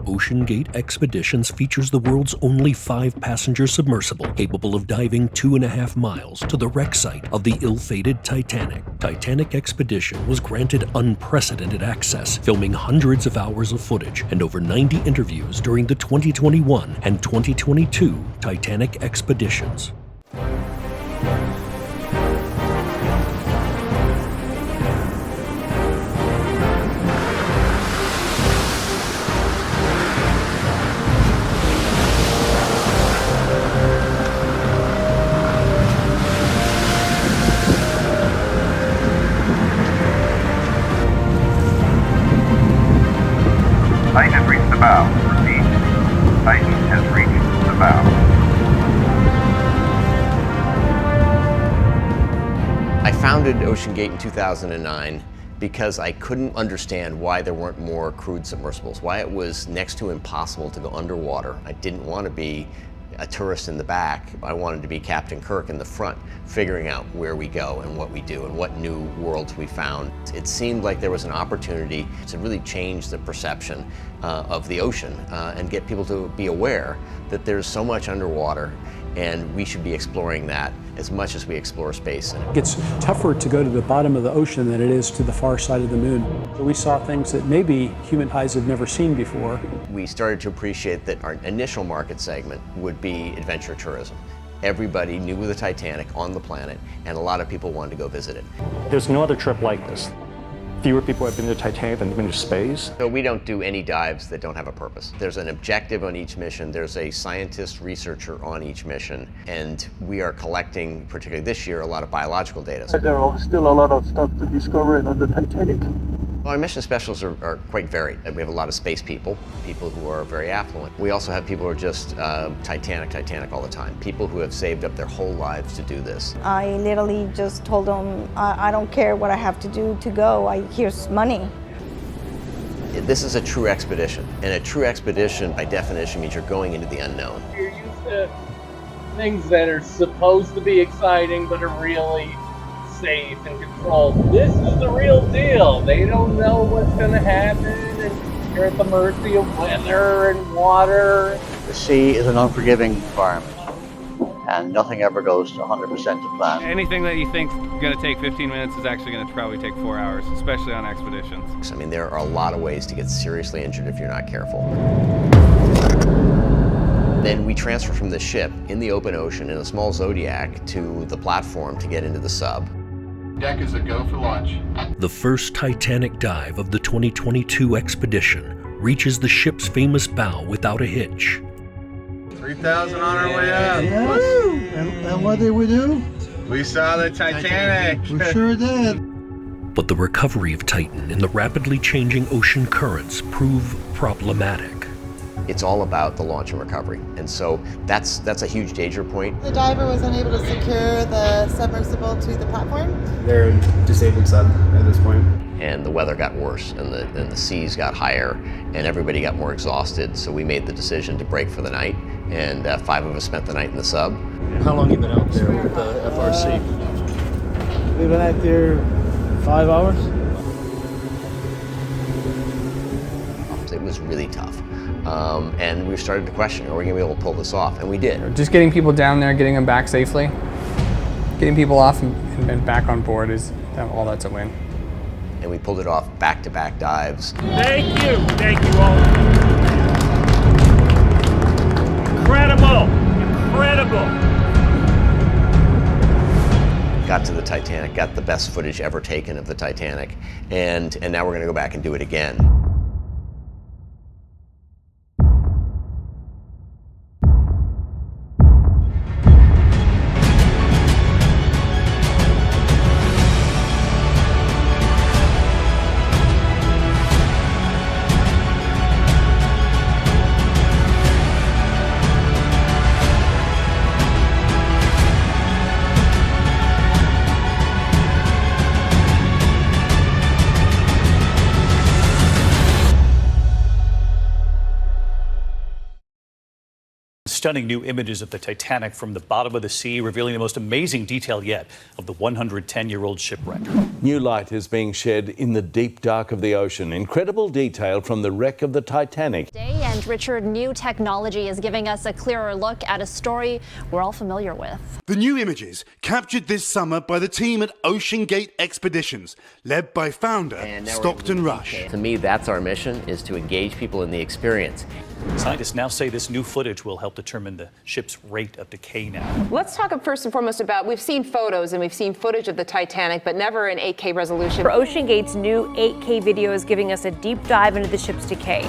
OceanGate Expeditions features the world's only 5-passenger submersible capable of diving 2.5 miles to the wreck site of the ill-fated Titanic. Titanic Expedition was granted unprecedented access, filming hundreds of hours of footage and over 90 interviews during the 2021 and 2022 Titanic Expeditions. Titan has reached the bow. Repeat. Titan has reached the bow. I founded OceanGate in 2009 because I couldn't understand why there weren't more crewed submersibles, why it was next to impossible to go underwater. I didn't want to be a tourist in the back. I wanted to be Captain Kirk in the front, figuring out where we go and what we do and what new worlds we found. It seemed like there was an opportunity to really change the perception of the ocean and get people to be aware that there's so much underwater and we should be exploring that as much as we explore space. It's tougher to go to the bottom of the ocean than it is to the far side of the moon. So we saw things that maybe human eyes have never seen before. We started to appreciate that our initial market segment would be adventure tourism. Everybody knew the Titanic on the planet, and a lot of people wanted to go visit it. There's no other trip like this. Fewer people have been to Titanic than have been to space. So we don't do any dives that don't have a purpose. There's an objective on each mission. There's a scientist researcher on each mission. And we are collecting, particularly this year, a lot of biological data. There are still a lot of stuff to discover on the Titanic. Well, our mission specials are quite varied. We have a lot of space people, people who are very affluent. We also have people who are just Titanic all the time, people who have saved up their whole lives to do this. I literally just told them, I don't care what I have to do to go, here's money. This is a true expedition, and a true expedition, by definition, means you're going into the unknown. You're used to things that are supposed to be exciting, but are really safe and controlled. This is the real deal. They don't know what's going to happen, and you're at the mercy of weather and water. The sea is an unforgiving environment, and nothing ever goes to 100% to plan. Anything that you think is going to take 15 minutes is actually going to probably take 4 hours, especially on expeditions. I mean, there are a lot of ways to get seriously injured if you're not careful. Then we transfer from the ship in the open ocean in a small Zodiac to the platform to get into the sub. Deck is a go for launch. The first Titanic dive of the 2022 expedition reaches the ship's famous bow without a hitch. 3,000 on our way up. Woo! And what did we do? We saw the Titanic. We sure did. But the recovery of Titan in the rapidly changing ocean currents prove problematic. It's all about the launch and recovery, and so that's a huge danger point. The diver was unable to secure the submersible to the platform. They're disabled sub at this point. And the weather got worse, and the seas got higher, and everybody got more exhausted, so we made the decision to break for the night, and 5 of us spent the night in the sub. How long have you been out there with the FRC? We've been out there 5 hours. It was really tough. And we started to question, are we going to be able to pull this off? And we did. Just getting people down there, getting them back safely, getting people off and back on board is all that's a win. And we pulled it off back-to-back dives. Thank you all. Incredible. Got to the Titanic, got the best footage ever taken of the Titanic, and now we're going to go back and do it again. Stunning new images of the Titanic from the bottom of the sea, revealing the most amazing detail yet of the 110-year-old shipwreck. New light is being shed in the deep dark of the ocean. Incredible detail from the wreck of the Titanic. Day and And Richard, new technology is giving us a clearer look at a story we're all familiar with. The new images captured this summer by the team at OceanGate Expeditions, led by founder Stockton Rush. To me, that's our mission, is to engage people in the experience. Scientists now say this new footage will help determine the ship's rate of decay now. Let's talk first and foremost about, we've seen photos and we've seen footage of the Titanic, but never in 8K resolution. For OceanGate's new 8K video is giving us a deep dive into the ship's decay.